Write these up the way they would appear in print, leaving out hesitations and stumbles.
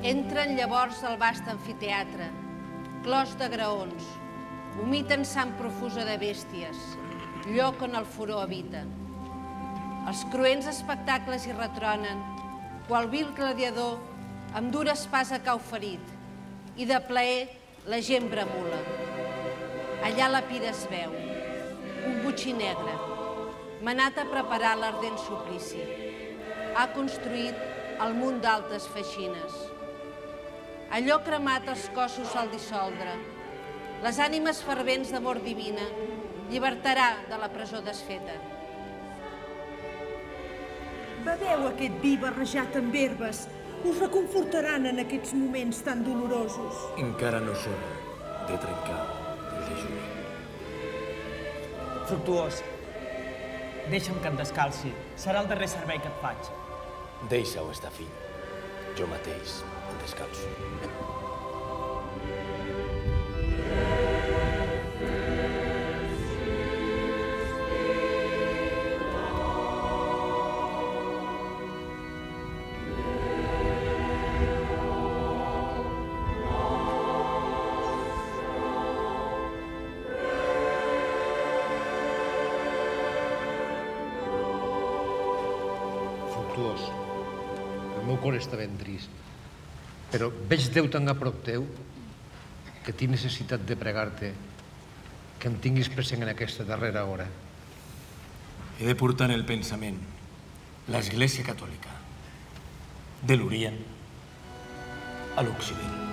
Entren llavors al vast amfiteatre, clos de graons, vomiten sang profusa de bèsties, lloc on el furor habita. Els cruents espectacles hi retronen, qual vil gladiador amb dura espasa cau ferit, i de plaer la gent bramula. Allà la pira es veu, un botxí negre, manat a preparar l'ardent suplici. Ha construït el munt d'altes feixines. Allò cremat els cossos al dissoldre, les ànimes fervents d'amor divina, llibertarà de la presó desfeta. Beveu aquest vi barrejat amb herbes. Us reconfortaran en aquests moments tan dolorosos. Encara no és hora de trencar el dejuni. Fructuós, deixa'm que em descalci. Serà el darrer servei que et faig. Deixa-ho estar, fill. Jo mateix em descalço. El meu cor està ben trist, però veig Déu tan a prop teu que tinc necessitat de pregar-te que em tinguis present en aquesta darrera hora. He de portar en el pensament l'Església Catòlica, de l'Orient a l'Occident.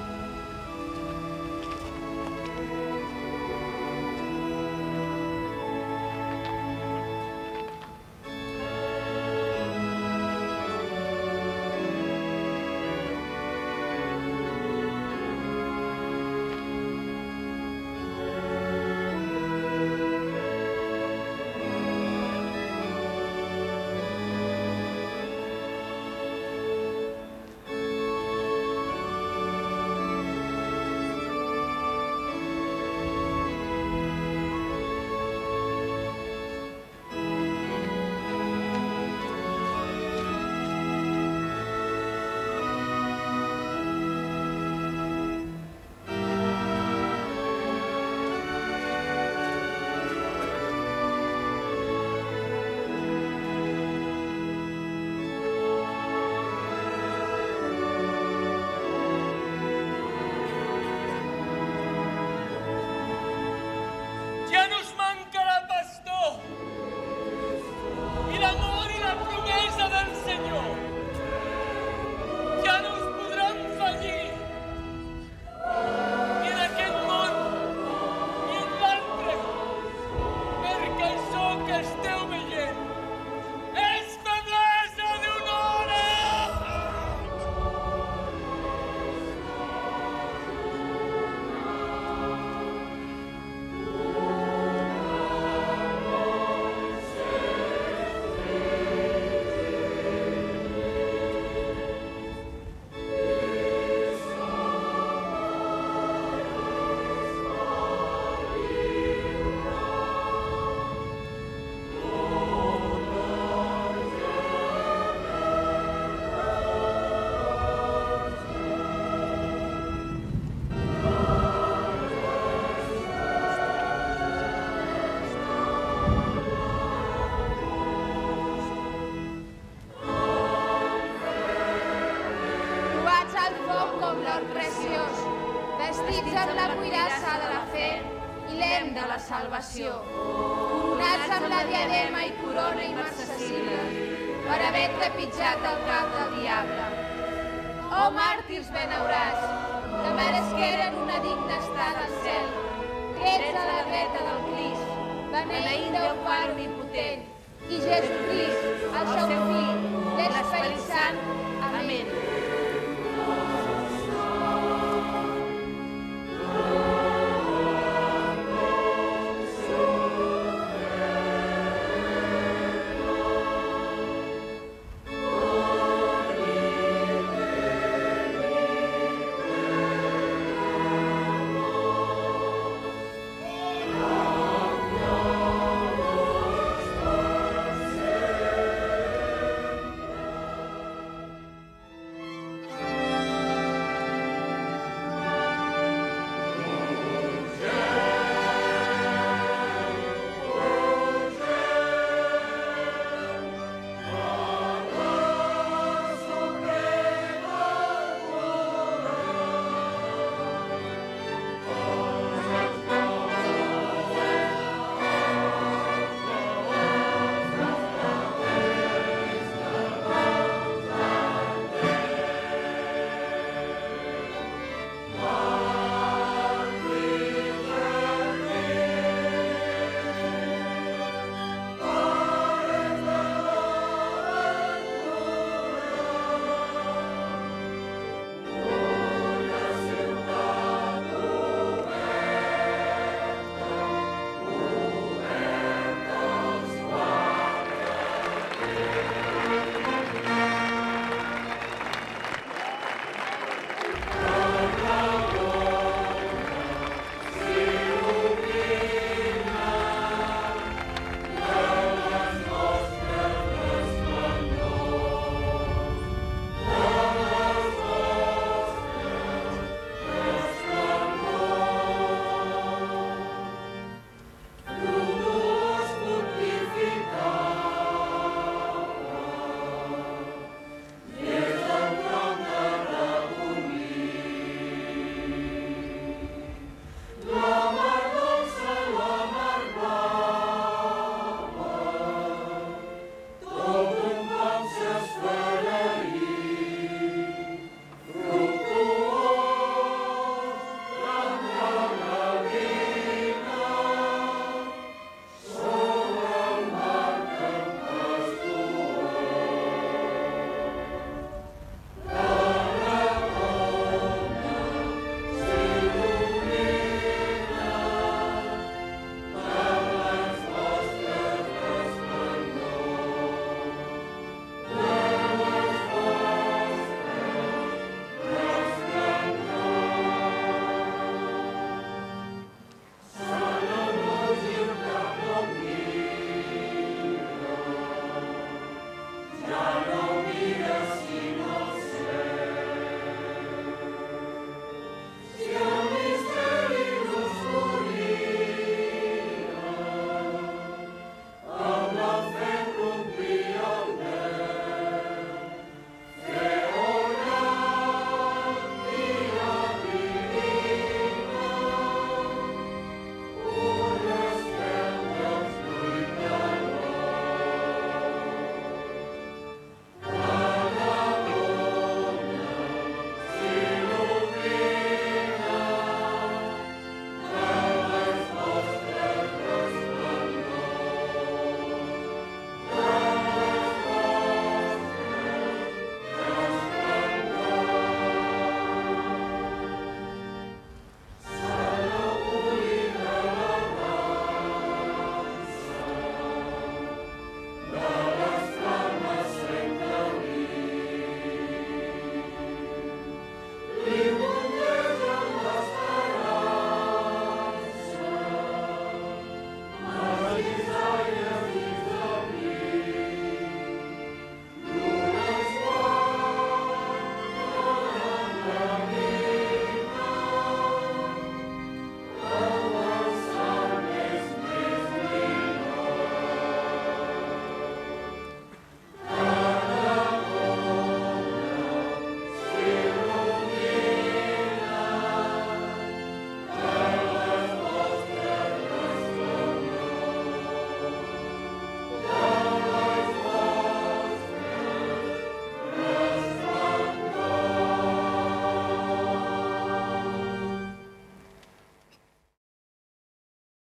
Salvació, coronats amb la diadema i corona immarcessible, per haver trepitjat el cap del diable. Oh, màrtirs benaurats, que meresqueren una digna estada al cel, drets a la dreta del Crist, beneït Déu Pare Omnipotent, i Jesucrist, el seu Fill, l'Esperit Sant,